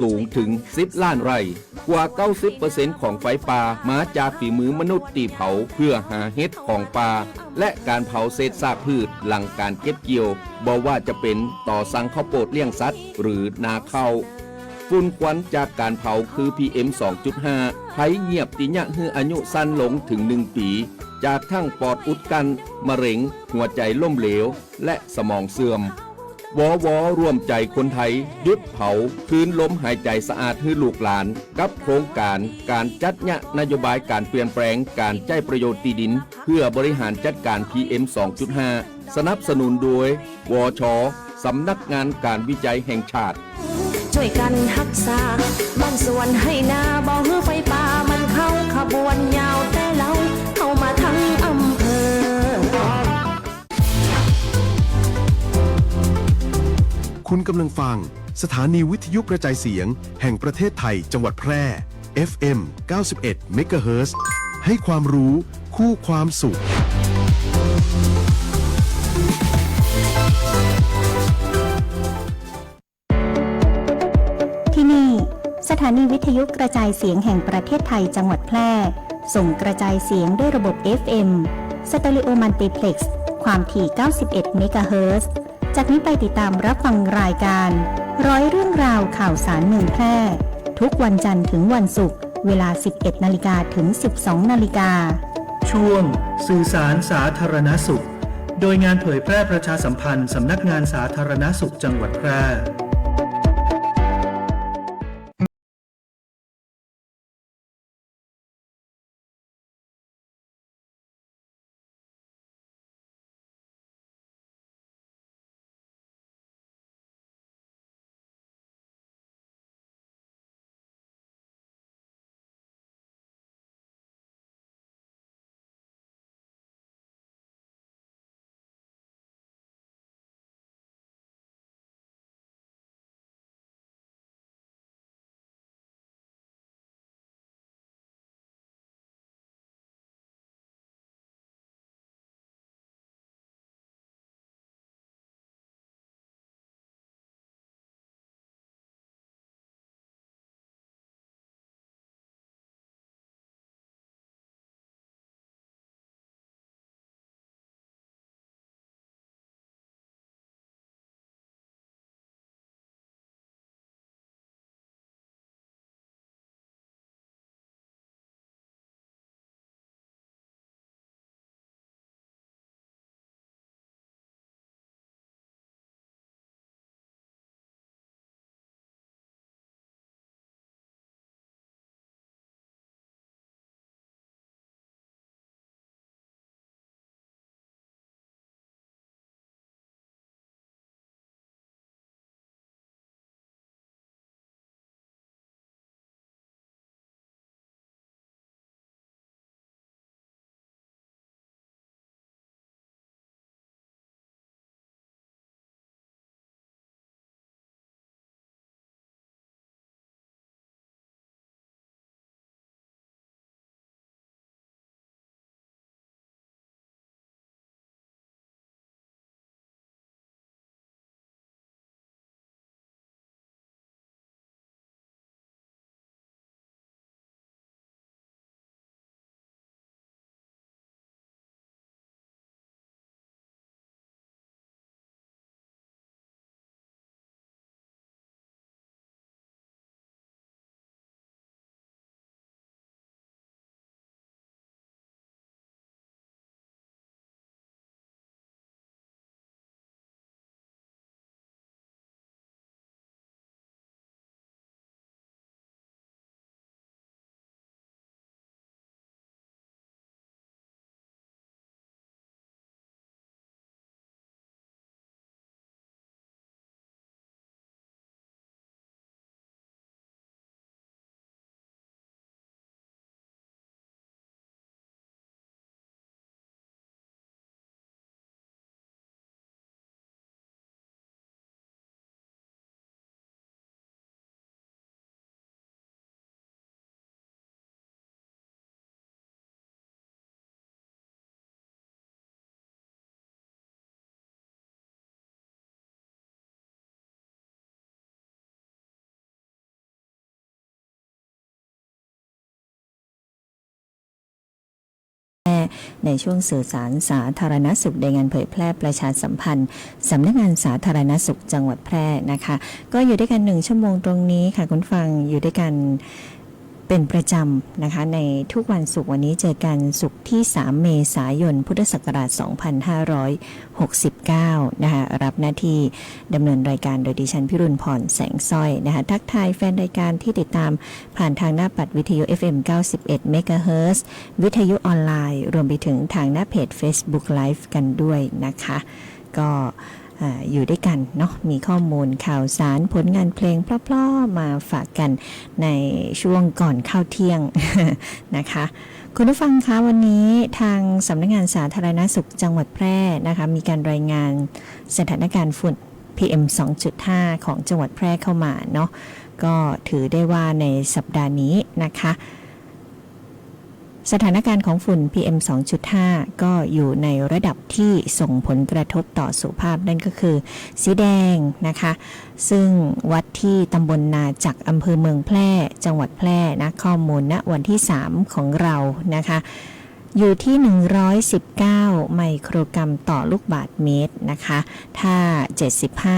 สูงถึง10 ล้านไร่กว่า 90% ของไฟป่ามาจากฝีมือมนุษย์ตีเผาเพื่อหาเห็ดของป่าและการเผาเศษซากพืชหลังการเก็บเกี่ยวบ่ว่าจะเป็นต่อสั่งข้าวโพดเลี้ยงสัตว์หรือนาข้าวฝุ่นควันจากการเผาคือ PM 2.5 ภัยเงียบติญะฮืออายุสั้นลงถึง1 ปีจากทั้งปอดอุดกันมะเร็งหัวใจล้มเหลวและสมองเสื่อมวร่วมใจคนไทยหยุดเผาคืนลมหายใจสะอาดให้ลูกหลานกับโครงการการจัดนโยบายการเปลี่ยนแปลงการใช้ประโยชน์ที่ดินเพื่อบริหารจัดการ PM 2.5 สนับสนุนโดยวชสำนักงานการวิจัยแห่งชาติช่วยกันรักษาบ้านสวนให้นาบ่อหื้อไฟป่ามันเข้าขบวนยาวแต่เราเข้ามาทั้งอำเภอคุณกำลังฟังสถานีวิทยุกระจายเสียงแห่งประเทศไทยจังหวัดแพร่ FM 91 เมกะเฮิรตซ์ให้ความรู้คู่ความสุขที่นี่สถานีวิทยุกระจายเสียงแห่งประเทศไทยจังหวัดแพร่ส่งกระจายเสียงด้วยระบบ FM สเตอริโอมัลติเพล็กซ์ความถี่ 91 เมกะเฮิรตซ์จากนี้ไปติดตามรับฟังรายการร้อยเรื่องราวข่าวสารเมืองแพร่ทุกวันจันทร์ถึงวันศุกร์เวลา 11 นาฬิกาถึง 12 นาฬิกาช่วงสื่อสารสาธารณสุขโดยงานเผยแพร่ประชาสัมพันธ์สำนักงานสาธารณสุขจังหวัดแพร่ ในช่วงสื่อสารสาธารณสุขในงานเผยแพร่ประชาสัมพันธ์สำนักงานสาธารณสุขจังหวัดแพร่นะคะก็อยู่ด้วยกัน1ชั่วโมงตรงนี้ค่ะคุณฟังอยู่ด้วยกันเป็นประจำนะคะในทุกวันศุกร์วันนี้เจอกันศุกร์ที่3เมษายนพุทธศักราช2569นะคะรับหน้าที่ดำเนินรายการโดยดิฉันพิรุณพรแสงสร้อยนะคะทักทายแฟนรายการที่ติดตามผ่านทางหน้าปัดวิทยุ FM 91 MHz วิทยุออนไลน์รวมไปถึงทางหน้าเพจ Facebook Live กันด้วยนะคะก็อยู่ด้วยกันเนาะมีข้อมูลข่าวสารผลงานเพลงเพราะๆมาฝากกันในช่วงก่อนเข้าเที่ยง นะคะคุณผู้ฟังคะวันนี้ทางสำนักงานสาธารณสุขจังหวัดแพร่นะคะมีการรายงานสถานการณ์ฝุ่น PM 2.5 ของจังหวัดแพร่เข้ามาเนาะก็ถือได้ว่าในสัปดาห์นี้นะคะสถานการณ์ของฝุ่น PM 2.5 ก็อยู่ในระดับที่ส่งผลกระทบต่อสุขภาพนั่นก็คือสีแดงนะคะซึ่งวัดที่ตำบลนาจักอำเภอเมืองแพร่จังหวัดแพร่นะข้อมูลณวันที่3ของเรานะคะอยู่ที่119ไมโครกรัมต่อลูกบาศก์เมตรนะคะถ้า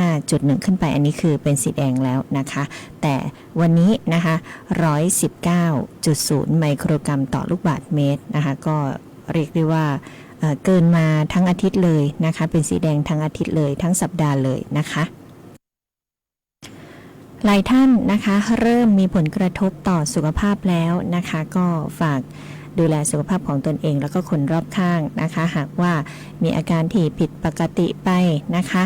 75.1 ขึ้นไปอันนี้คือเป็นสีแดงแล้วนะคะแต่วันนี้นะคะ119.0 ไมโครกรัมต่อลูกบาศก์เมตรนะคะก็เรียกได้ว่าเกินมาทั้งอาทิตย์เลยนะคะเป็นสีแดงทั้งอาทิตย์เลยทั้งสัปดาห์เลยนะคะหลายท่านนะคะเริ่มมีผลกระทบต่อสุขภาพแล้วนะคะก็ฝากดูแลสุขภาพของตนเองแล้วก็คนรอบข้างนะคะหากว่ามีอาการที่ผิดปกติไปนะคะ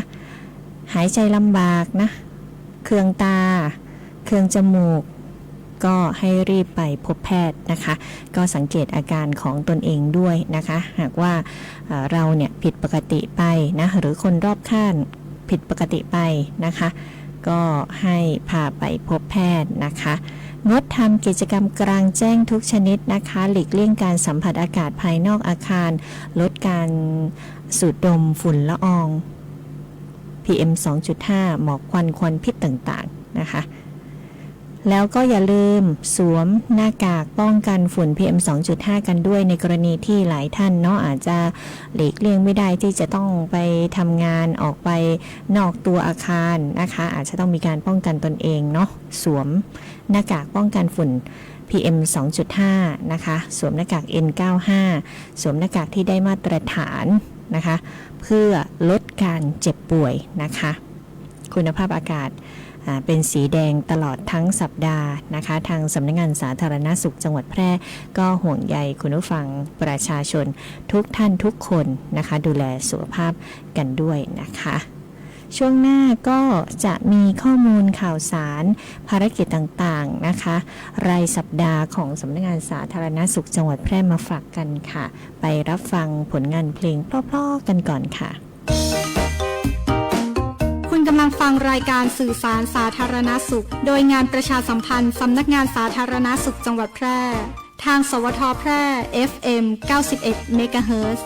หายใจลำบากนะเคืองตาเคืองจมูกก็ให้รีบไปพบแพทย์นะคะก็สังเกตอาการของตนเองด้วยนะคะหากว่าเราเนี่ยผิดปกติไปนะหรือคนรอบข้างผิดปกติไปนะคะก็ให้พาไปพบแพทย์นะคะงดทำกิจกรรมกลางแจ้งทุกชนิดนะคะหลีกเลี่ยงการสัมผัสอากาศภายนอกอาคารลดการสูดดมฝุ่นละออง PM 2.5 หมอกควันพิษต่างๆนะคะแล้วก็อย่าลืมสวมหน้ากากป้องกันฝุ่น PM 2.5 กันด้วยในกรณีที่หลายท่านเนาะอาจจะหลีกเลี่ยงไม่ได้ที่จะต้องไปทำงานออกไปนอกตัวอาคารนะคะอาจจะต้องมีการป้องกันตนเองเนาะสวมหน้ากากป้องกันฝุ่น PM 2.5 นะคะสวมหน้ากาก N95 สวมหน้ากากที่ได้มาตรฐานนะคะเพื่อลดการเจ็บป่วยนะคะคุณภาพอากาศเป็นสีแดงตลอดทั้งสัปดาห์นะคะทางสำนักงานสาธารณสุขจังหวัดแพร่ก็ห่วงใยคุณผู้ฟังประชาชนทุกท่านทุกคนนะคะดูแลสุขภาพกันด้วยนะคะช่วงหน้าก็จะมีข้อมูลข่าวสารภารกิจต่างๆนะคะรายสัปดาห์ของสำนักงานสาธารณสุขจังหวัดแพร่มาฝากกันค่ะไปรับฟังผลงานเพลงเพราะๆกันก่อนค่ะคุณกำลังฟังรายการสื่อสารสาธารณสุขโดยงานประชาสัมพันธ์สำนักงานสาธารณสุขจังหวัดแพร่ทางสวทแพร่ FM 91 MHz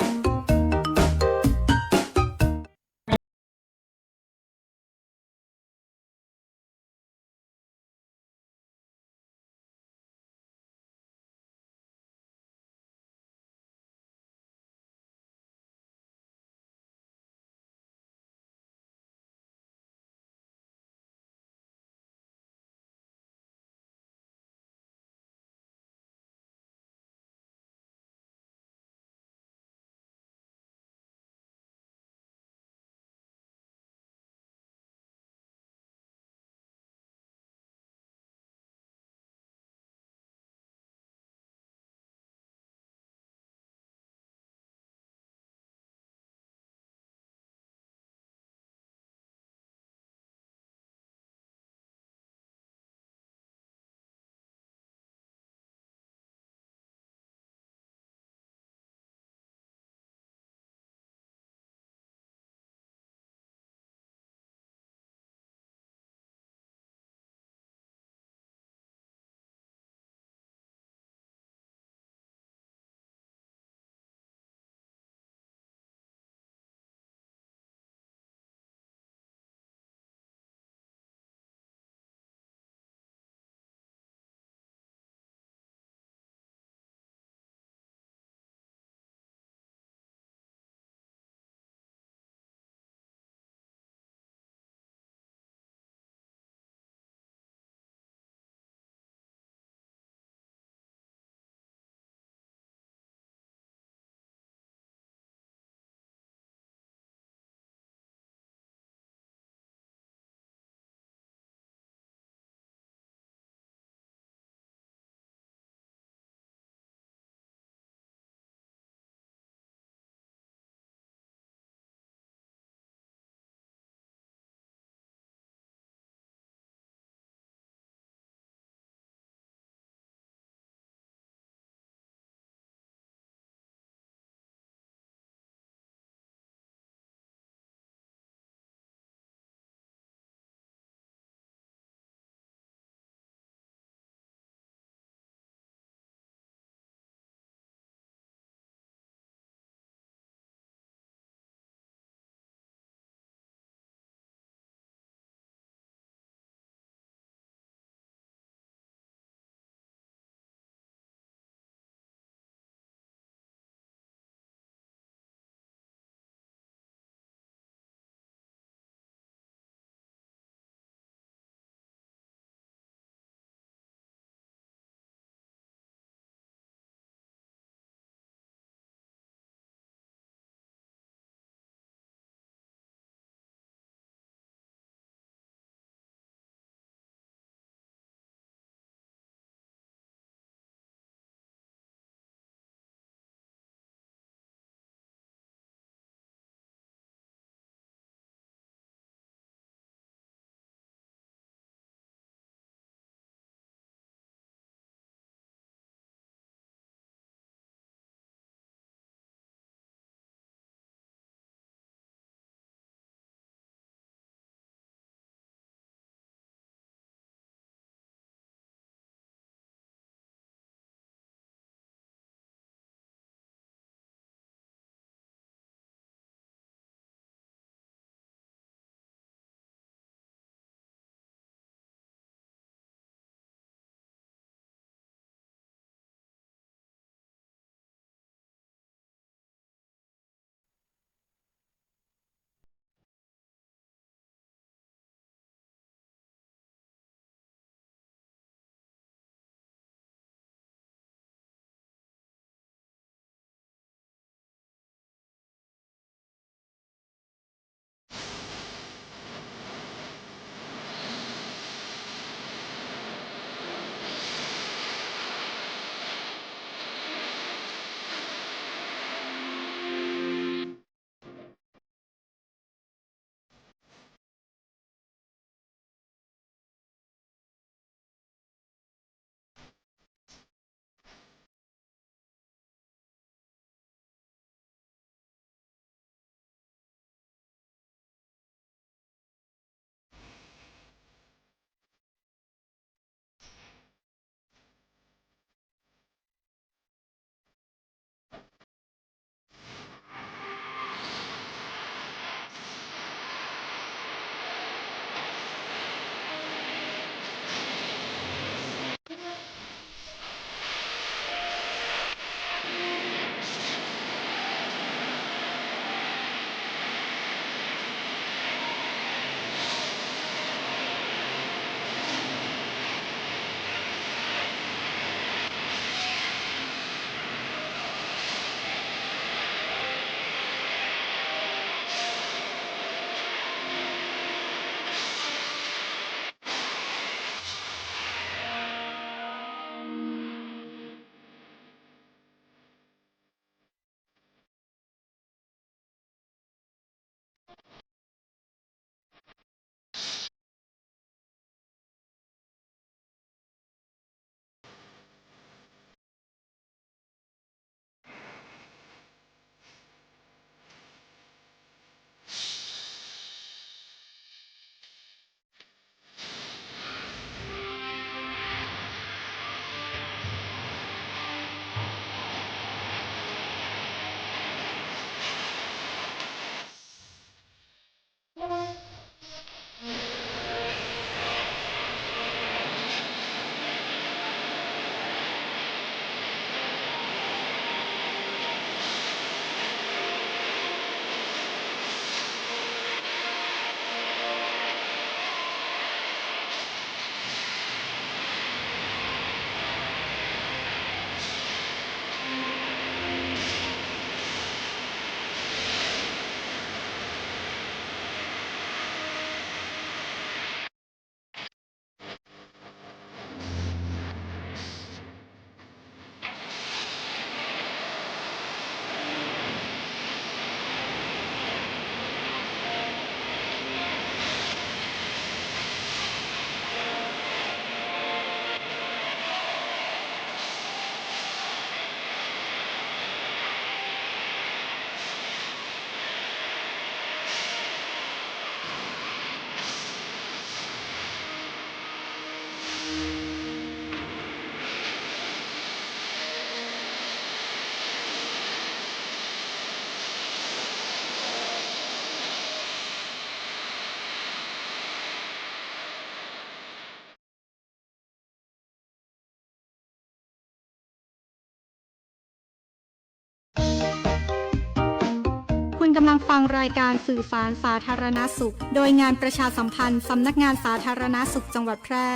กำลังฟังรายการสื่อสารสาธารณสุขโดยงานประชาสัมพันธ์สำนักงานสาธารณสุขจังหวัดแพร่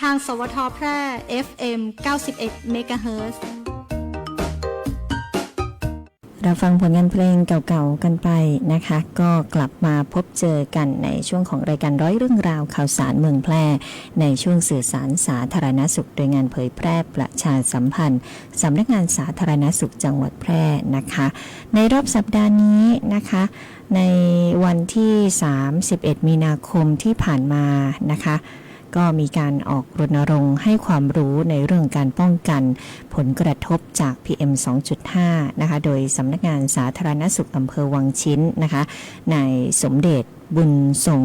ทางสวทแพร่ FM 91 เมกะเฮิรตซ์ เราฟังผลงานเพลงเก่าๆกันไปนะคะก็กลับมาพบเจอกันในช่วงของรายการร้อยเรื่องราวข่าวสารเมืองแพร่ในช่วงสื่อสารสาธารณสุขโดยงานเผยแพร่ประชาสัมพันธ์สำนักงานสาธารณสุขจังหวัดแพร่นะคะในรอบสัปดาห์นี้นะคะในวันที่ 31 มีนาคมที่ผ่านมานะคะก็มีการออกรณรงค์ให้ความรู้ในเรื่องการป้องกันผลกระทบจาก PM 2.5 นะคะโดยสำนักงานสาธารณสุขอำเภอวังชิ้นนะคะนายสมเด็จบุญส่ง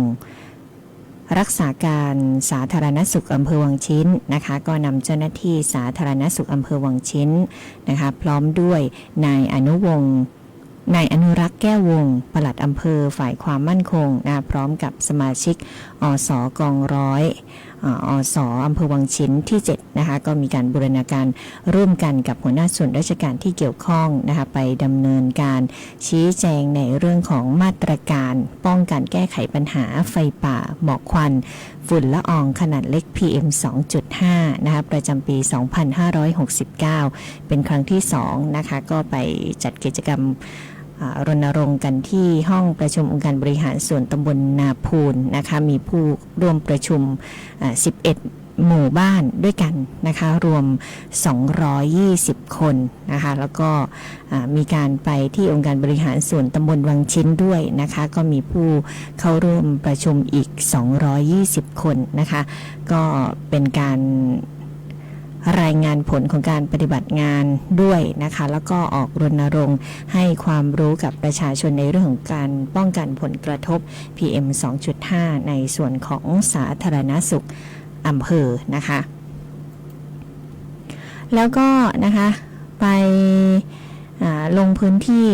รักษาการสาธารณสุขอำเภอวังชิ้นนะคะก็นำเจ้าหน้าที่สาธารณสุขอำเภอวังชิ้นนะคะพร้อมด้วยนายอนุรักษ์แก้ววงศ์ปลัดอำเภอฝ่ายความมั่นคงนะพร้อมกับสมาชิกอสกองร้อยอสอำเภอวังชิ้นที่7นะคะก็มีการบูรณาการร่วมกันกับหัวหน้าส่วนราชการที่เกี่ยวข้องนะคะไปดำเนินการชี้แจงในเรื่องของมาตรการป้องกันแก้ไขปัญหาไฟป่าหมอกควันฝุ่นละอองขนาดเล็ก PM 2.5 นะคะประจำปี 2569 เป็นครั้งที่2นะคะก็ไปจัดกิจกรรมรณรงค์กันที่ห้องประชุมองค์การบริหารส่วนตำบลนาพูนนะคะมีผู้ร่วมประชุม11หมู่บ้านด้วยกันนะคะรวม220คนนะคะแล้วก็มีการไปที่องค์การบริหารส่วนตำบลวังชิ้นด้วยนะคะก็มีผู้เข้าร่วมประชุมอีก220คนนะคะก็เป็นการรายงานผลของการปฏิบัติงานด้วยนะคะแล้วก็ออกรณรงค์ให้ความรู้กับประชาชนในเรื่องของการป้องกันผลกระทบ PM 2.5 ในส่วนของสาธารณสุขอำเภอนะคะแล้วก็นะคะไปลงพื้นที่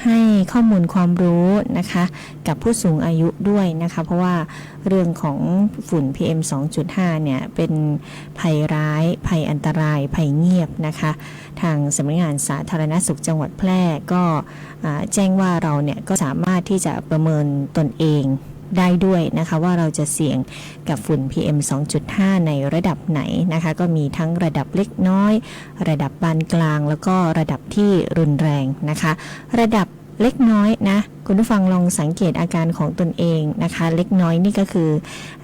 ให้ข้อมูลความรู้นะคะกับผู้สูงอายุด้วยนะคะเพราะว่าเรื่องของฝุ่น PM 2.5 เนี่ยเป็นภัยร้ายภัยอันตรายภัยเงียบนะคะทางสำนักงานสาธารณสุขจังหวัดแพร่ก็แจ้งว่าเราเนี่ยก็สามารถที่จะประเมินตนเองได้ด้วยนะคะว่าเราจะเสี่ยงกับฝุ่น PM 2.5 ในระดับไหนนะคะก็มีทั้งระดับเล็กน้อยระดับปานกลางแล้วก็ระดับที่รุนแรงนะคะระดับเล็กน้อยนะคุณผู้ฟังลองสังเกตอาการของตนเองนะคะเล็กน้อยนี่ก็คือ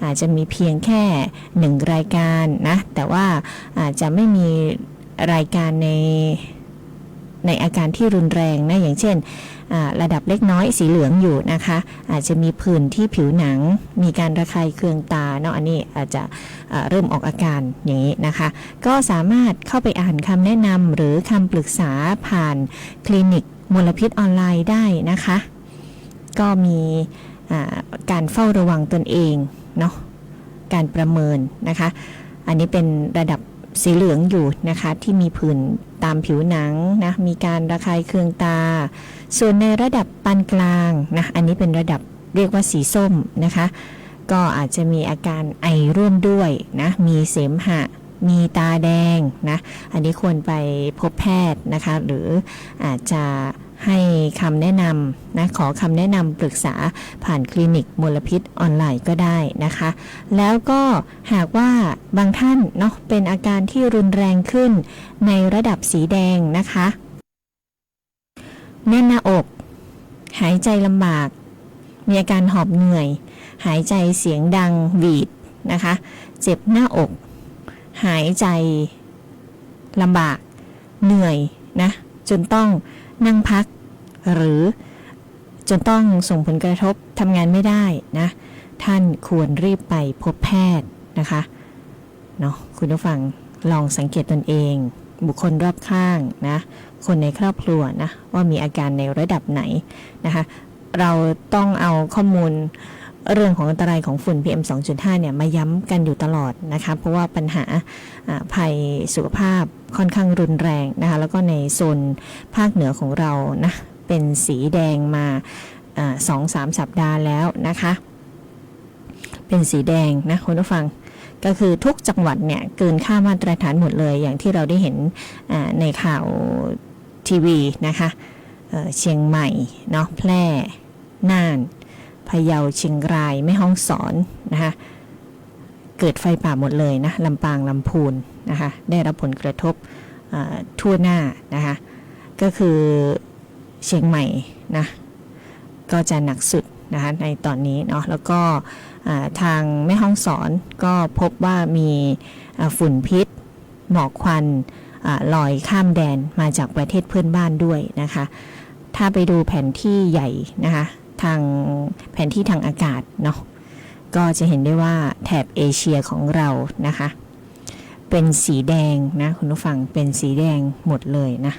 อาจจะมีเพียงแค่1รายการนะแต่ว่าอาจจะไม่มีรายการในอาการที่รุนแรงนะอย่างเช่นระดับเล็กน้อยสีเหลืองอยู่นะคะอาจจะมีผื่นที่ผิวหนังมีการระคายเคืองตาเนาะอันนี้อาจจะเริ่มออกอาการอย่างนี้นะคะก็สามารถเข้าไปอ่านคำแนะนำหรือคำปรึกษาผ่านคลินิกมลพิษออนไลน์ได้นะคะก็มีการเฝ้าระวังตนเองเนาะการประเมินนะคะอันนี้เป็นระดับสีเหลืองอยู่นะคะที่มีผื่นตามผิวหนังนะมีการระคายเคืองตาส่วนในระดับปานกลางนะอันนี้เป็นระดับเรียกว่าสีส้มนะคะก็อาจจะมีอาการไอร่วมด้วยนะมีเสมหะมีตาแดงนะอันนี้ควรไปพบแพทย์นะคะหรืออาจจะให้คำแนะนำนะขอคำแนะนำปรึกษาผ่านคลินิกมลพิษออนไลน์ก็ได้นะคะแล้วก็หากว่าบางท่านเนาะเป็นอาการที่รุนแรงขึ้นในระดับสีแดงนะคะแน่นหน้าอกหายใจลำบากมีอาการหอบเหนื่อยหายใจเสียงดังหวีดนะคะเจ็บหน้าอกหายใจลำบากเหนื่อยนะจนต้องนั่งพักหรือจนต้องส่งผลกระทบทำงานไม่ได้นะท่านควรรีบไปพบแพทย์นะคะเนาะคุณผู้ฟังลองสังเกตตนเองบุคคลรอบข้างนะคนในครอบครัวนะว่ามีอาการในระดับไหนนะคะเราต้องเอาข้อมูลเรื่องของอันตรายของฝุ่น PM 2.5 เนี่ยมาย้ำกันอยู่ตลอดนะคะเพราะว่าปัญหาภัยสุขภาพค่อนข้างรุนแรงนะคะแล้วก็ในโซนภาคเหนือของเรานะเป็นสีแดงมา 2-3 สัปดาห์แล้วนะคะเป็นสีแดงนะคุณผู้ฟังก็คือทุกจังหวัดเนี่ยเกินค่ามาตรฐานหมดเลยอย่างที่เราได้เห็นในข่าวทีวีนะคะ เชียงใหม่เนาะแพร่น่านพะเยาเชียงรายแม่ฮ่องสอนนะคะเกิดไฟป่าหมดเลยนะลำปางลำพูนนะคะได้รับผลกระทบทั่วหน้านะคะก็คือเชียงใหม่นะก็จะหนักสุดนะคะในตอนนี้เนาะแล้วก็ทางแม่ฮ่องสอนก็พบว่ามีฝุ่นพิษหมอกควันลอยข้ามแดนมาจากประเทศเพื่อนบ้านด้วยนะคะถ้าไปดูแผนที่ใหญ่นะคะทางแผนที่ทางอากาศเนาะก็จะเห็นได้ว่าแถบเอเชียของเรานะคะเป็นสีแดงนะคุณผู้ฟังเป็นสีแดงหมดเลยนะ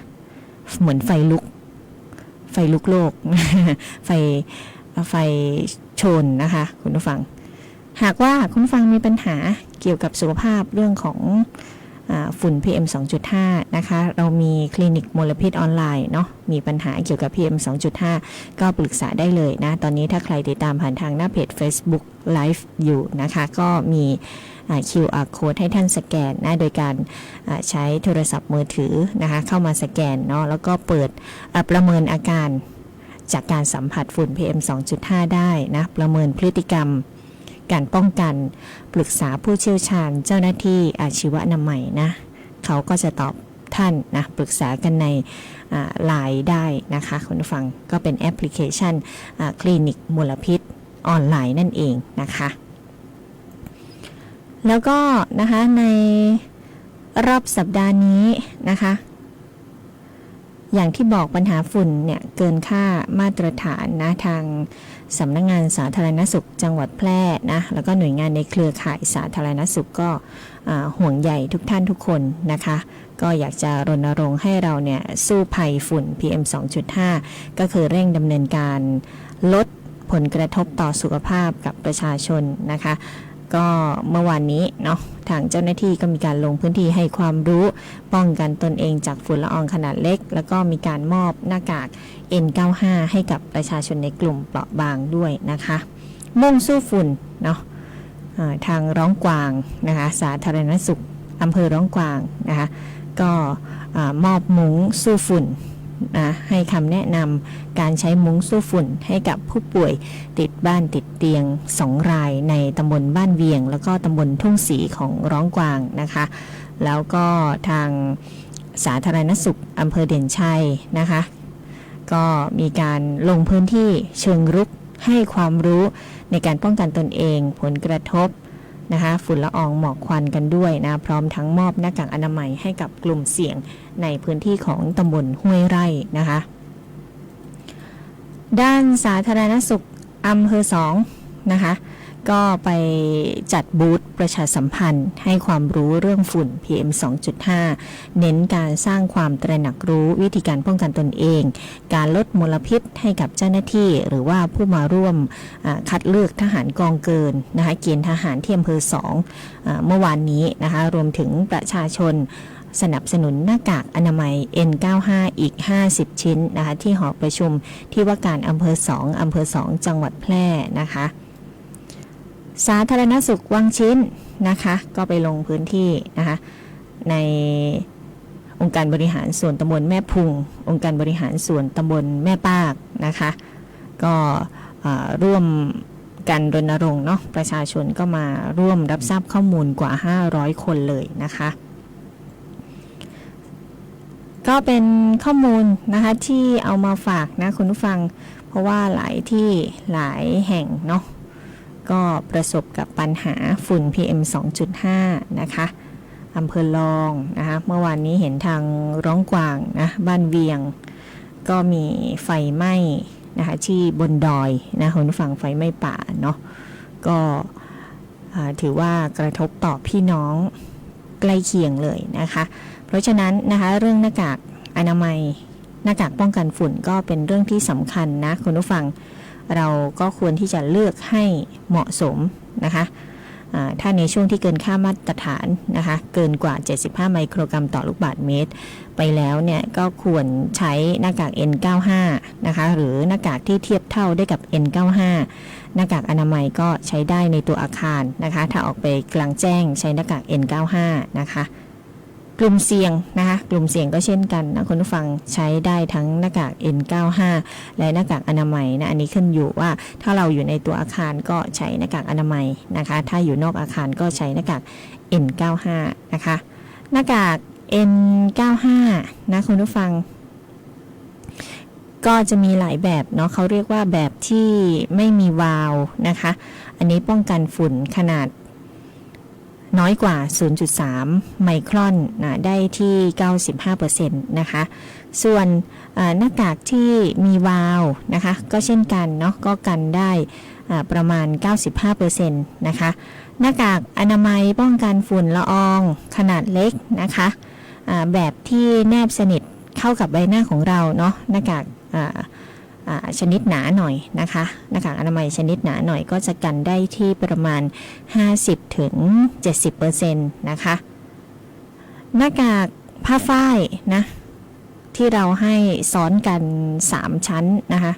เหมือนไฟลุกโลก ไฟโชนนะคะคุณผู้ฟังหากว่าคุณผู้ฟังมีปัญหาเกี่ยวกับสุขภาพเรื่องของฝุ่น PM 2.5 นะคะเรามีคลินิกมลพิษออนไลน์เนาะมีปัญหาเกี่ยวกับ PM 2.5 ก็ปรึกษาได้เลยนะตอนนี้ถ้าใครติดตามผ่านทางหน้าเพจ Facebook Live อยู่นะคะก็มีQR code ให้ท่านสแกนนะโดยการใช้โทรศัพท์มือถือนะคะเข้ามาสแกนเนาะแล้วก็เปิดประเมินอาการจากการสัมผัสฝุ่น PM 2.5 ได้นะประเมินพฤติกรรมการป้องกันปรึกษาผู้เชี่ยวชาญเจ้าหน้าที่อาชีวอนามัยนะเขาก็จะตอบท่านนะปรึกษากันในไลน์ได้นะคะคุณผู้ฟังก็เป็นแอปพลิเคชันคลินิกมลพิษออนไลน์นั่นเองนะคะแล้วก็นะคะในรอบสัปดาห์นี้นะคะอย่างที่บอกปัญหาฝุ่นเนี่ยเกินค่ามาตรฐานนะทางสำนักงานสาธารณสุขจังหวัดแพร่นะแล้วก็หน่วยงานในเครือข่ายสาธารณสุขก็ห่วงใยทุกท่านทุกคนนะคะก็อยากจะรณรงค์ให้เราเนี่ยสู้ภัยฝุ่น PM 2.5 ก็คือเร่งดำเนินการลดผลกระทบต่อสุขภาพกับประชาชนนะคะก็เมื่อวานนี้เนาะทางเจ้าหน้าที่ก็มีการลงพื้นที่ให้ความรู้ป้องกันตนเองจากฝุ่นละอองขนาดเล็กแล้วก็มีการมอบหน้ากาก N95 ให้กับประชาชนในกลุ่มเปราะบางด้วยนะคะมุ่งสู้ฝุ่นเนาะทางร้องกวางนะคะสาธารณสุขอำเภอร้องกวางนะคะก็มอบมุ้งสู้ฝุ่นนะให้คำแนะนำการใช้มุ้งสู้ฝุ่นให้กับผู้ป่วยติดบ้านติดเตียง2 รายในตำบลบ้านเวียงแล้วก็ตำบลทุ่งศรีของร้องกวางนะคะแล้วก็ทางสาธารณสุขอำเภอเด่นชัยนะคะก็มีการลงพื้นที่เชิงรุกให้ความรู้ในการป้องกันตนเองผลกระทบนะคะฝุ่นละอองหมอกควันกันด้วยนะพร้อมทั้งมอบหน้ากากอนามัยให้กับกลุ่มเสี่ยงในพื้นที่ของตำบลห้วยไร่นะคะด้านสาธารณสุขอำเภอ2นะคะก็ไปจัดบูธประชาสัมพันธ์ให้ความรู้เรื่องฝุ่น PM 2.5 เน้นการสร้างความตระหนักรู้วิธีการป้องกันตนเองการลดมลพิษให้กับเจ้าหน้าที่หรือว่าผู้มาร่วมคัดเลือกทหารกองเกินนะคะเกณฑ์ทหารที่อำเภอ2เมื่อวานนี้นะคะรวมถึงประชาชนสนับสนุนหน้ากากอนามัย N95 อีก50 ชิ้นนะคะที่หอประชุมที่ว่าการอำเภอ2จังหวัดแพร่นะคะสาธารณสุขวังชิ้นนะคะก็ไปลงพื้นที่นะคะในองค์การบริหารส่วนตำบลแม่พุงองค์การบริหารส่วนตำบลแม่ปากนะคะก็ร่วมกันรณรงค์เนาะประชาชนก็มาร่วมรับทราบข้อมูลกว่า500 คนเลยนะคะก็เป็นข้อมูลนะคะที่เอามาฝากนะคุณผู้ฟังเพราะว่าหลายที่หลายแห่งเนาะก็ประสบกับปัญหาฝุ่น PM 2.5 นะคะอำเภอลองนะคะเมื่อวานนี้เห็นทางร้องกวางนะบ้านเวียงก็มีไฟไหม้นะคะที่บนดอยนะคุณผู้ฟังไฟไหม้ป่าเนาะก็ถือว่ากระทบต่อพี่น้องใกล้เคียงเลยนะคะเพราะฉะนั้นนะคะเรื่องหน้ากากอนามัยหน้ากากป้องกันฝุ่นก็เป็นเรื่องที่สำคัญนะคุณผู้ฟังเราก็ควรที่จะเลือกให้เหมาะสมนะคะถ้าในช่วงที่เกินค่ามาตรฐานนะคะเกินกว่า75ไมโครกรัมต่อลูกบาศก์เมตรไปแล้วเนี่ยก็ควรใช้หน้ากาก N95 นะคะหรือหน้ากากที่เทียบเท่าได้กับ N95 หน้ากากอนามัยก็ใช้ได้ในตัวอาคารนะคะถ้าออกไปกลางแจ้งใช้หน้ากาก N95 นะคะ กลุ่มเสี่ยงนะคะกลุ่มเสี่ยงก็เช่นกันนะคุณผู้ฟังใช้ได้ทั้งหน้ากาก N95 และหน้ากากอนามัยนะอันนี้ขึ้นอยู่ว่าถ้าเราอยู่ในตัวอาคารก็ใช้หน้ากากอนามัยนะคะถ้าอยู่นอกอาคารก็ใช้หน้ากาก N95 นะคะหน้ากาก N95 นะคุณผู้ฟังก็จะมีหลายแบบเนาะเขาเรียกว่าแบบที่ไม่มีวาล์วนะคะอันนี้ป้องกันฝุ่นขนาดน้อยกว่า 0.3 ไมครอนนะได้ที่ 95% นะคะส่วนหน้ากากที่มีวาล์วนะคะก็เช่นกันเนาะก็กันได้ประมาณ 95% นะคะหน้ากากอนามัยป้องกันฝุ่นละอองขนาดเล็กนะคะแบบที่แนบสนิทเข้ากับใบหน้าของเราเนาะหน้ากากชนิดหนาหน่อยนะคะหน้ากากอนามัยชนิดหนาหน่อยก็จะกันได้ที่ประมาณ 50-70% นะคะหน้ากากผ้าฝ้ายนะที่เราให้ซ้อนกัน3ชั้นนะคะ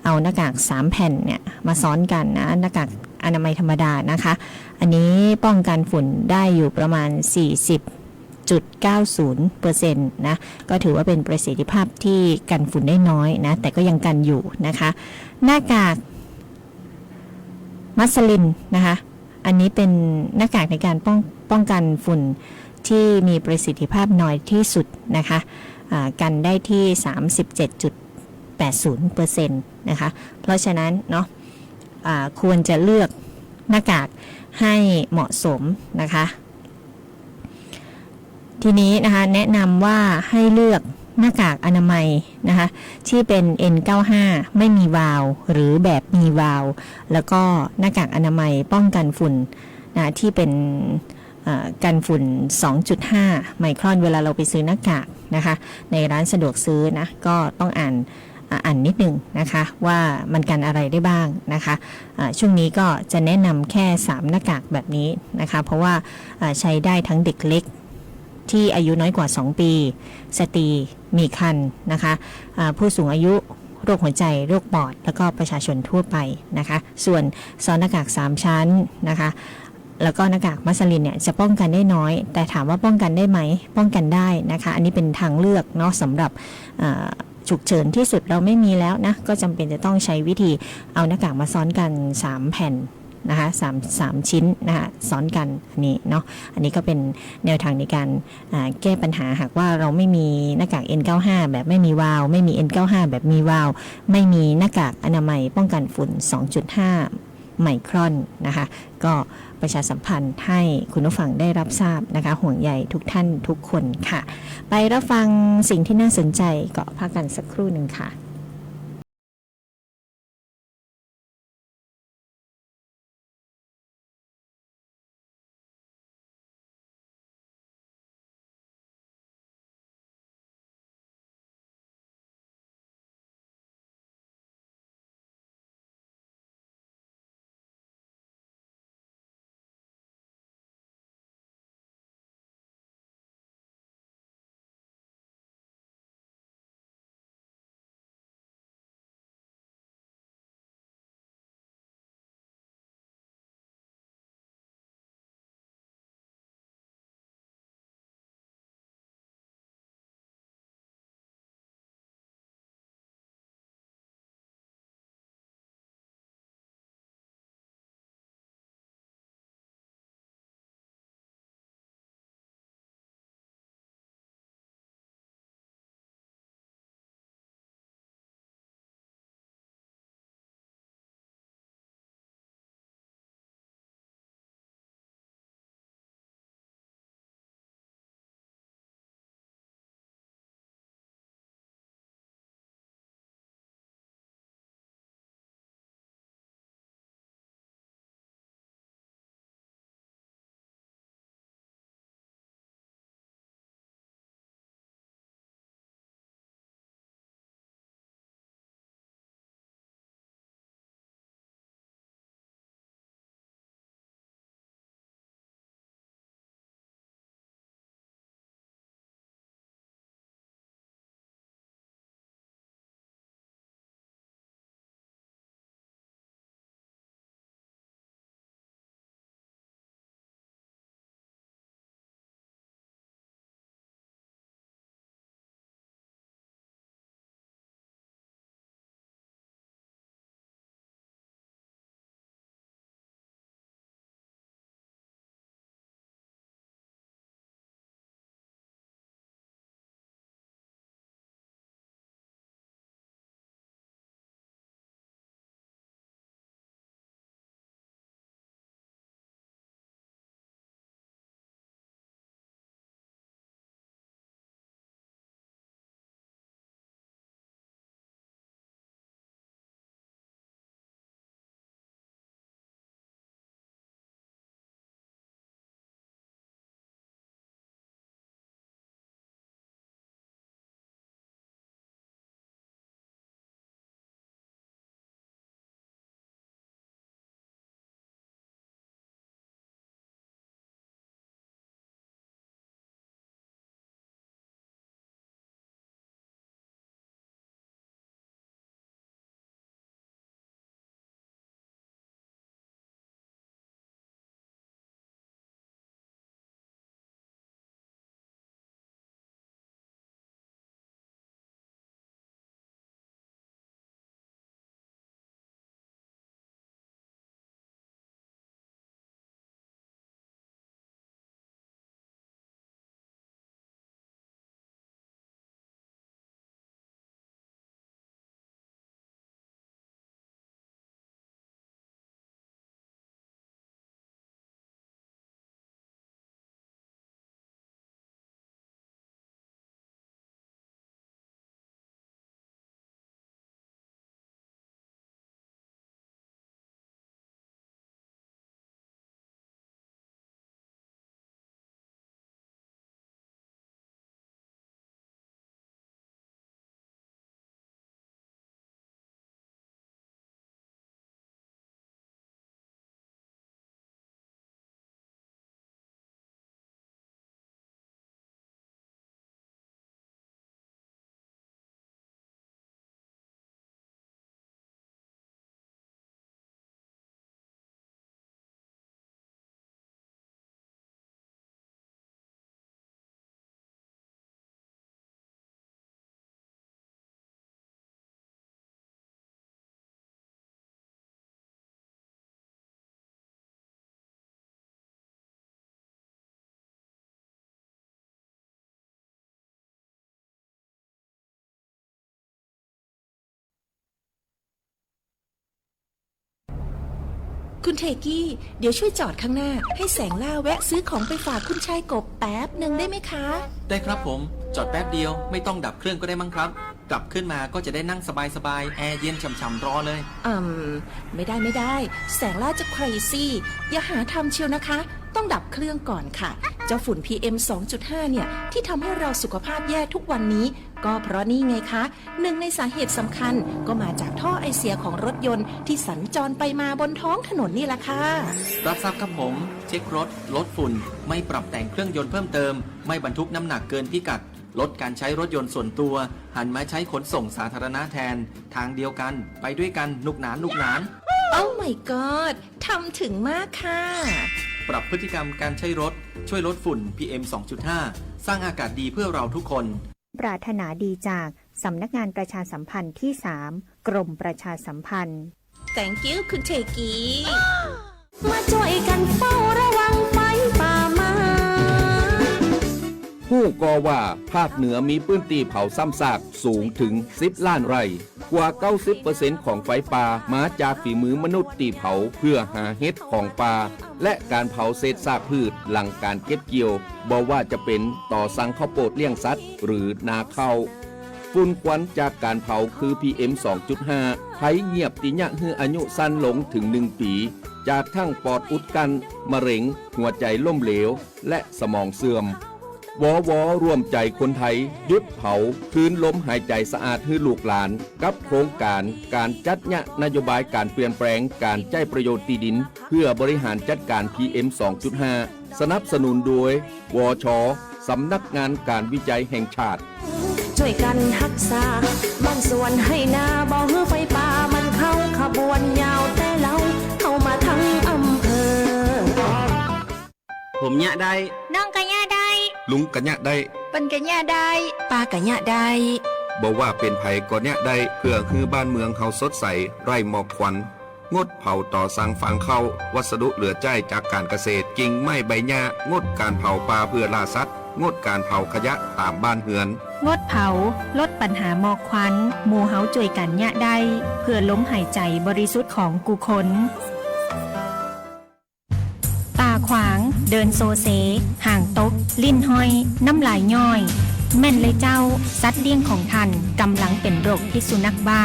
เอาหน้ากาก3แผ่นเนี่ยมาซ้อนกันนะหน้ากากอนามัยธรรมดานะคะอันนี้ป้องกันฝุ่นได้อยู่ประมาณ 40.90% นะก็ถือว่าเป็นประสิทธิภาพที่กันฝุ่นได้น้อยนะแต่ก็ยังกันอยู่นะคะหน้ากากมัสลินนะคะอันนี้เป็นหน้ากากในการป้องกันฝุ่นที่มีประสิทธิภาพน้อยที่สุดนะคะกันได้ที่ 37.80% นะคะเพราะฉะนั้นเนาะควรจะเลือกหน้ากากให้เหมาะสมนะคะทีนี้นะคะแนะนำว่าให้เลือกหน้ากากอนามัยนะคะที่เป็น N95 ไม่มีวาล์วหรือแบบมีวาล์วแล้วก็หน้ากากอนามัยป้องกันฝุ่นนะที่เป็นกันฝุ่น 2.5 ไมครอนเวลาเราไปซื้อหน้ากากนะคะในร้านสะดวกซื้อนะก็ต้องอ่านนิดนึงนะคะว่ามันกันอะไรได้บ้างนะคะช่วงนี้ก็จะแนะนำแค่3หน้ากากแบบนี้นะคะเพราะว่าใช้ได้ทั้งเด็กเล็กที่อายุน้อยกว่า2ปีสตรีมีครรภ์นะคะผู้สูงอายุโรคหัวใจโรคปอดแล้วก็ประชาชนทั่วไปนะคะส่วนซ้อนหน้ากาก3ชั้นนะคะแล้วก็หน้ากากมัสลินเนี่ยจะป้องกันได้น้อยแต่ถามว่าป้องกันได้ไหมป้องกันได้นะคะอันนี้เป็นทางเลือกเนาะสำหรับฉุกเฉินที่สุดเราไม่มีแล้วนะก็จำเป็นจะต้องใช้วิธีเอาหน้ากากมาซ้อนกัน3แผ่นนะคะ3ชิ้นนะคะซ้อนกันอันนี้เนาะอันนี้ก็เป็นแนวทางในการแก้ปัญหาหากว่าเราไม่มีหน้ากาก N95 แบบไม่มีวาล์วไม่มี N95 แบบมีวาล์วไม่มีหน้ากากอนามัยป้องกันฝุ่น 2.5 ไมครอนนะคะก็ประชาสัมพันธ์ให้คุณผู้ฟังได้รับทราบนะคะห่วงใยทุกท่านทุกคนค่ะไปรับฟังสิ่งที่น่าสนใจก็พักกันสักครู่หนึ่งค่ะ คุณเทกี้เดี๋ยวช่วยจอดข้างหน้าให้แสงล่าแวะซื้อของไปฝากคุณชายกบแป๊บหนึ่งได้ไหมคะได้ครับผมจอดแป๊บเดียวไม่ต้องดับเครื่องก็ได้มั้งครับกลับขึ้นมาก็จะได้นั่งสบายๆแอร์เย็นฉ่ำๆรอเลยไม่ได้แสงล่าจะใครซี่อย่าหาทำเชียวนะคะต้องดับเครื่องก่อนค่ะเจ้าฝุ่น PM 2.5 เนี่ยที่ทำให้เราสุขภาพแย่ทุกวันนี้ก็เพราะนี่ไงคะหนึ่งในสาเหตุสำคัญก็มาจากท่อไอเสียของรถยนต์ที่สัญจรไปมาบนท้องถนนนี่แหละค่ะรับทราบครับผมเช็ครถลดฝุ่นไม่ปรับแต่งเครื่องยนต์เพิ่มเติมไม่บรรทุกน้ำหนักเกินพิกัดลดการใช้รถยนต์ส่วนตัวหันมาใช้ขนส่งสาธารณะแทนทางเดียวกันไปด้วยกันนุกหนานโอ้ my god ทำถึงมากค่ะปรับพฤติกรรมการใช้รถช่วยลดฝุ่น PM 2.5 สร้างอากาศดีเพื่อเราทุกคนปรารถนาดีจากสำนักงานประชาสัมพันธ์ที่ 3 กรมประชาสัมพันธ์ Thank you คุณเทกี้ มาช่วยกันเฝ้าระวังไฟป่ามา ผู้ก่อว่าภาคเหนือมีพื้นที่เผาซ้ำซากสูงถึง10 ล้านไร่กว่า 90% ของไฟป่ามาจากฝีมือมนุษย์ตีเผาเพื่อหาเห็ดของป่าและการเผาเศษซากพืชหลังการเก็บเกี่ยวบ่ว่าจะเป็นต่อสั่งข้าวโพดเลี้ยงสัตว์หรือนาข้าวฝุ่นควันจากการเผาคือ PM 2.5 ภัยเงียบติยะฮืออายุสั้นลงถึง1 ปีจากทั้งปอดอุดกันมะเร็งหัวใจล้มเหลวและสมองเสื่อมวร่วมใจคนไทยหยุดเผาคืนลมหายใจสะอาดให้ลูกหลานกับโครงการจัดยะนโยบายการเปลี่ยนแปลงการใช้ประโยชน์ที่ดินเพื่อบริหารจัดการ PM 2.5 สนับสนุนโดยวช.สำนักงานการวิจัยแห่งชาติช่วยกันรักษาบ้านสวนให้นาบ่ฮื้อไฟป่ามันเข้าขบวนยาวแต่เราเข้ามาทั้งอำเภอผมยะได้น้องกะยะได้ลุงกะยะได้เปิ้นกะยะได้ป้ากะยะได้บอกว่าเป็นไผก็ยะได้เพื่อคือบ้านเมืองเขาสดใสไร้หมอกควันงดเผาต่อสั่งฟางเข้าวัสดุเหลือใช้จากการเกษตรกิ่งไม้ใบหญ้างดการเผาป่าเพื่อล่าสัตว์งดการเผาขยะตามบ้านเรือนงดเผาลดปัญหาหมอกควันหมู่เฮาช่วยกันยะได้เพื่อล้มหายใจบริสุทธิ์ของกูคนตาขวางเดินโซเซห่างตกลิ้นห้อยน้ำลายย่อยแม่นเลยเจ้าสัตว์เลี้ยงของท่านกำลังเป็นโรคพิษสุนัขบ้า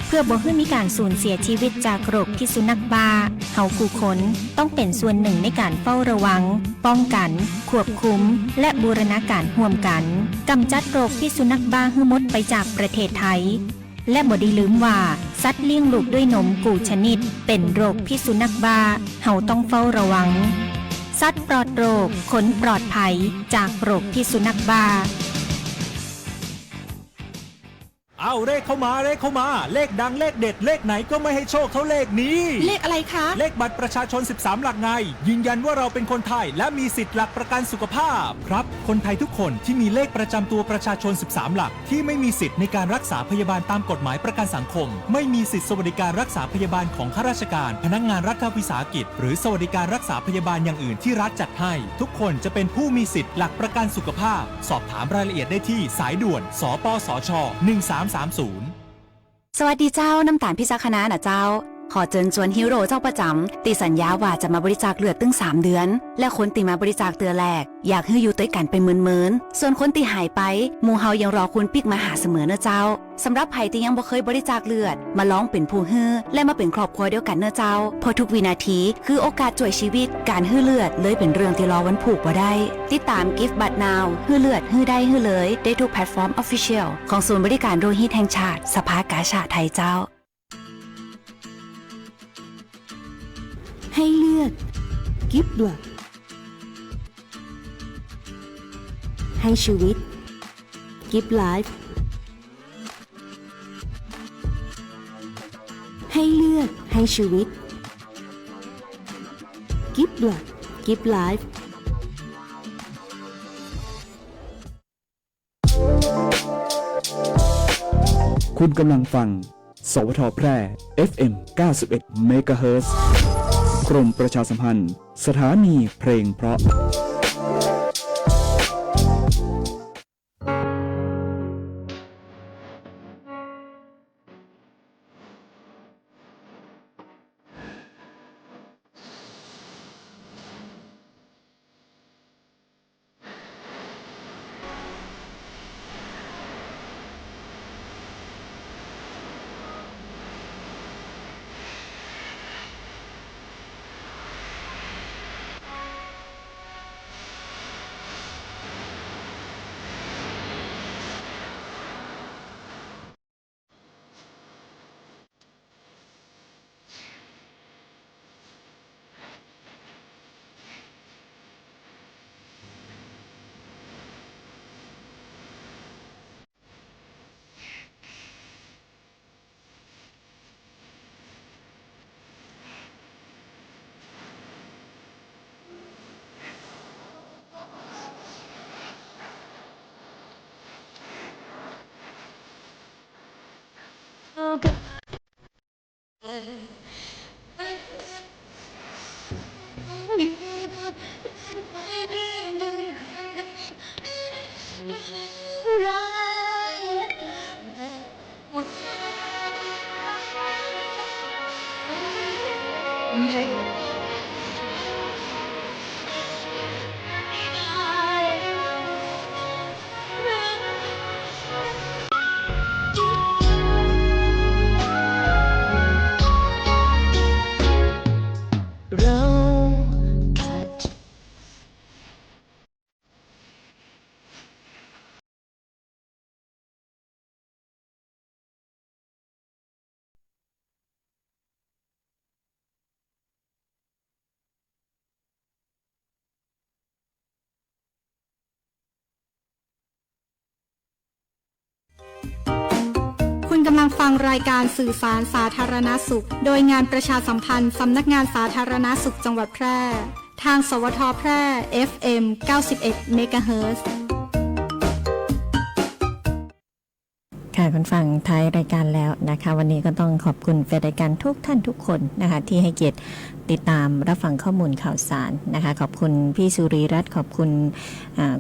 เพื่อบ่ให้มีการสูญเสียชีวิตจากโรคพิษสุนัขบ้าเฮาผู้คนต้องเป็นส่วนหนึ่งในการเฝ้าระวังป้องกันควบคุมและบูรณาการร่วมกันกำจัดโรคพิษสุนัขบ้าให้หมดไปจากประเทศไทยและบ่ได้ลืมว่าสัตว์เลี้ยงลูกด้วยนมกูชนิดเป็นโรคพิษสุนัขบ้าเฮาต้องเฝ้าระวังสัตว์ปลอดโรคขนปลอดภัยจากโรคพิษสุนัขบ้าเอาเลขเข้ามาเลขดังเลขเด็ดเลขไหนก็ไม่ให้โชคเท่าเลขนี้เลขอะไรคะเลขบัตรประชาชน13หลักไงยืนยันว่าเราเป็นคนไทยและมีสิทธิ์หลักประกันสุขภาพครับคนไทยทุกคนที่มีเลขประจำตัวประชาชน13หลักที่ไม่มีสิทธิ์ในการรักษาพยาบาลตามกฎหมายประกันสังคมไม่มีสิทธิสวัสดิการรักษาพยาบาลของข้าราชการพนักงานรัฐวิสาหกิจหรือสวัสดิการรักษาพยาบาลอย่างอื่นที่รัฐจัดให้ทุกคนจะเป็นผู้มีสิทธิ์หลักประกันสุขภาพสอบถามรายละเอียดได้ที่สายด่วนสปสช1330สวัสดีเจ้าน้ำตาลพิษคณะนะเจ้าขอเชิญชวนฮีโร่เจ้าประจำตีสัญญาว่าจะมาบริจาคเลือดตึง3 เดือนและคนตีมาบริจาคเตือแรกอยากให้อยู่ด้วยกันเป็นหมื่นๆส่วนคนตีหายไปหมู่เฮายังรอคุณปิกมาหาเสมอนะเจ้าสำหรับไผที่ยังบ่เคยบริจาคเลือดมาลองเป็นผู้ฮื้อและมาเป็นครอบครัวเดียวกันเนอะเจ้าเพราะทุกวินาทีคือโอกาสช่วยชีวิตการฮื้อเลือดเลยเป็นเรื่องที่รอวันผูกบ่ได้ติดตาม Give But Now ฮื้อเลือดฮื้อได้ฮื้อเลยได้ทุกแพลตฟอร์ม Official ของศูนย์บริการโลหิตแห่งชาติสภากาชาดไทยเจ้าให้เลือดกิฟต์บลัดให้ชีวิตกิฟต์ไลฟ์ให้เลือดให้ชีวิตกิฟต์บลัดกิฟต์ไลฟ์คุณกำลังฟังสวท.แพร่ FM 91 MHz กรมประชาสัมพันธ์สถานีเพลงเพราะ เราอาจ คุณกำลังฟังรายการสื่อสารสาธารณสุข โดยงานประชาสัมพันธ์สำนักงานสาธารณสุขจังหวัดแพร่ ทางสวทแพร่ FM 91 เมกะเฮิรตซ์ ค่ะคุณฟังท้ายรายการแล้วนะคะวันนี้ก็ต้องขอบคุณแฟนรายการทุกท่านทุกคนนะคะที่ให้เกียรติติดตามรับฟังข้อมูลข่าวสารนะคะขอบคุณพี่สุริรัตน์ขอบคุณ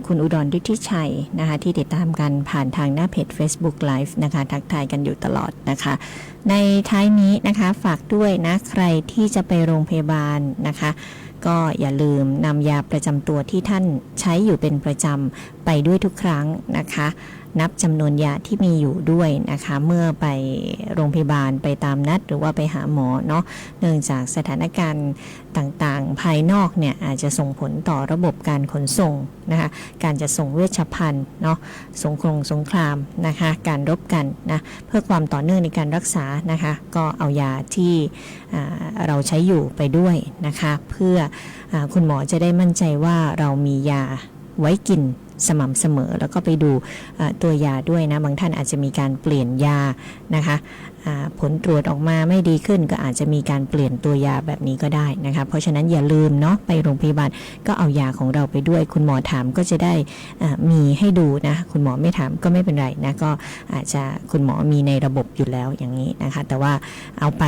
คุณอุดรฤทธิชัยนะคะที่ติดตามกันผ่านทางหน้าเพจ Facebook Live นะคะทักทายกันอยู่ตลอดนะคะในท้ายนี้นะคะฝากด้วยนะใครที่จะไปโรงพยาบาลนะคะก็อย่าลืมนำยาประจำตัวที่ท่านใช้อยู่เป็นประจำไปด้วยทุกครั้งนะคะนับจำนวนยาที่มีอยู่ด้วยนะคะเมื่อไปโรงพยาบาลไปตามนัดหรือว่าไปหาหมอเนาะเนื่องจากสถานการณ์ต่างๆภายนอกเนี่ยอาจจะส่งผลต่อระบบการขนส่งนะคะการจะส่งเวชภัณฑ์เนาะสงครามนะคะการรบกันนะเพื่อความต่อเนื่องในการรักษานะคะก็เอายาที่เราใช้อยู่ไปด้วยนะคะเพื่อคุณหมอจะได้มั่นใจว่าเรามียาไว้กินสม่ำเสมอแล้วก็ไปดูตัวยาด้วยนะบางท่านอาจจะมีการเปลี่ยนยานะคะผลตรวจออกมาไม่ดีขึ้นก็อาจจะมีการเปลี่ยนตัวยาแบบนี้ก็ได้นะคะเพราะฉะนั้นอย่าลืมเนาะไปโรงพยาบาลก็เอายาของเราไปด้วยคุณหมอถามก็จะได้มีให้ดูนะคุณหมอไม่ถามก็ไม่เป็นไรนะก็อาจจะคุณหมอมีในระบบอยู่แล้วอย่างนี้นะคะแต่ว่าเอาไ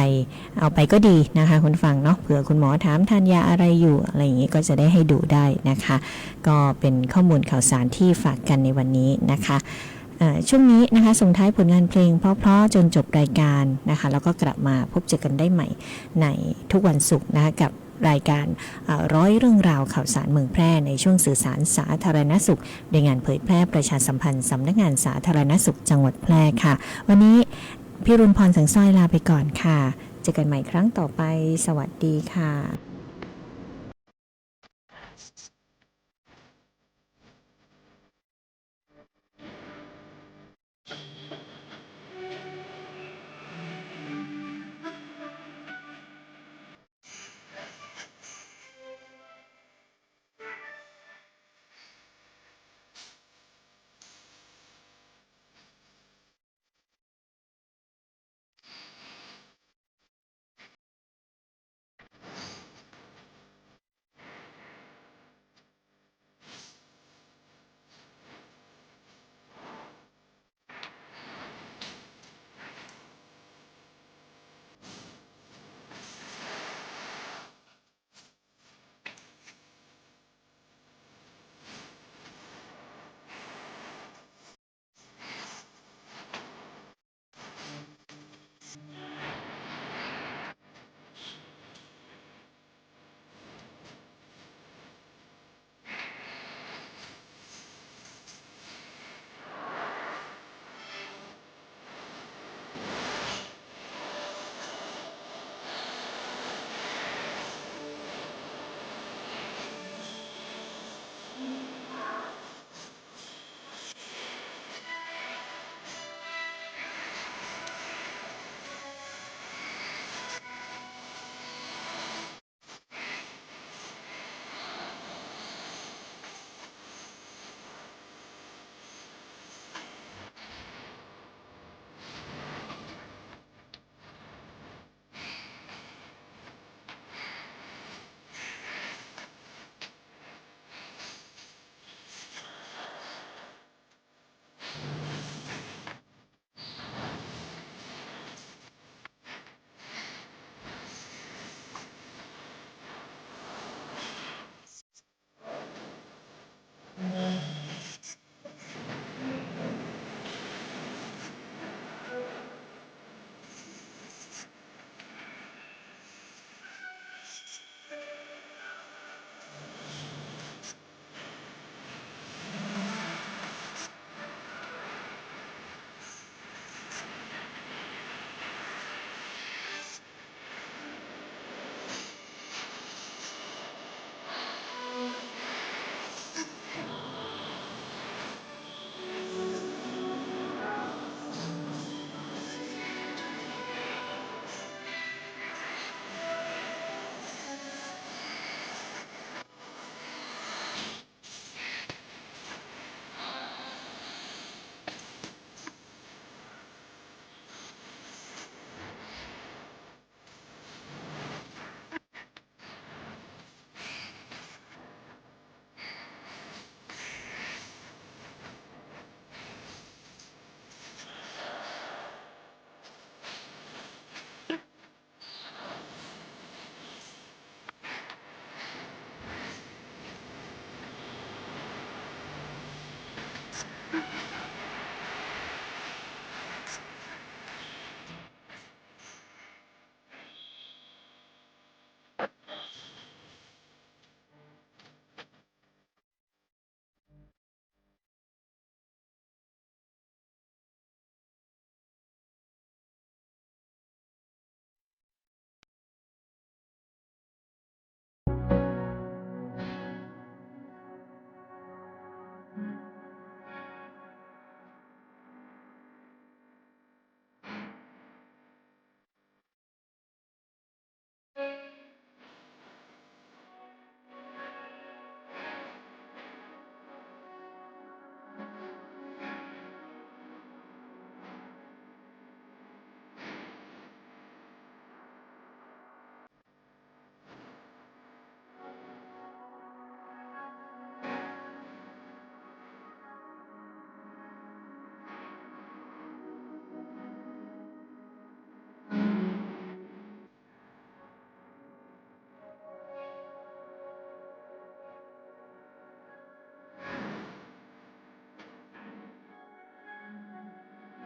ปก็ดีนะคะคุณฟังเนาะเผื่อคุณหมอถามทานยาอะไรอยู่อะไรอย่างนี้ก็จะได้ให้ดูได้นะคะก็เป็นข้อมูลข่าวสารที่ฝากกันในวันนี้นะคะช่วงนี้นะคะส่งท้ายผลงานเพลงเพราะๆจนจบรายการนะคะแล้วก็กลับมาพบเจอกันได้ใหม่ในทุกวันศุกร์นะคะกับรายการร้อยเรื่องราวข่าวสารเมืองแพร่ในช่วงสื่อสารสาธารณสุขโดยงานเผยแพร่ประชาสัมพันธ์สำนักงานสาธารณสุขจังหวัดแพร่ค่ะวันนี้พี่รุนพรสังสร้อยลาไปก่อนค่ะเจอกันใหม่ครั้งต่อไปสวัสดีค่ะ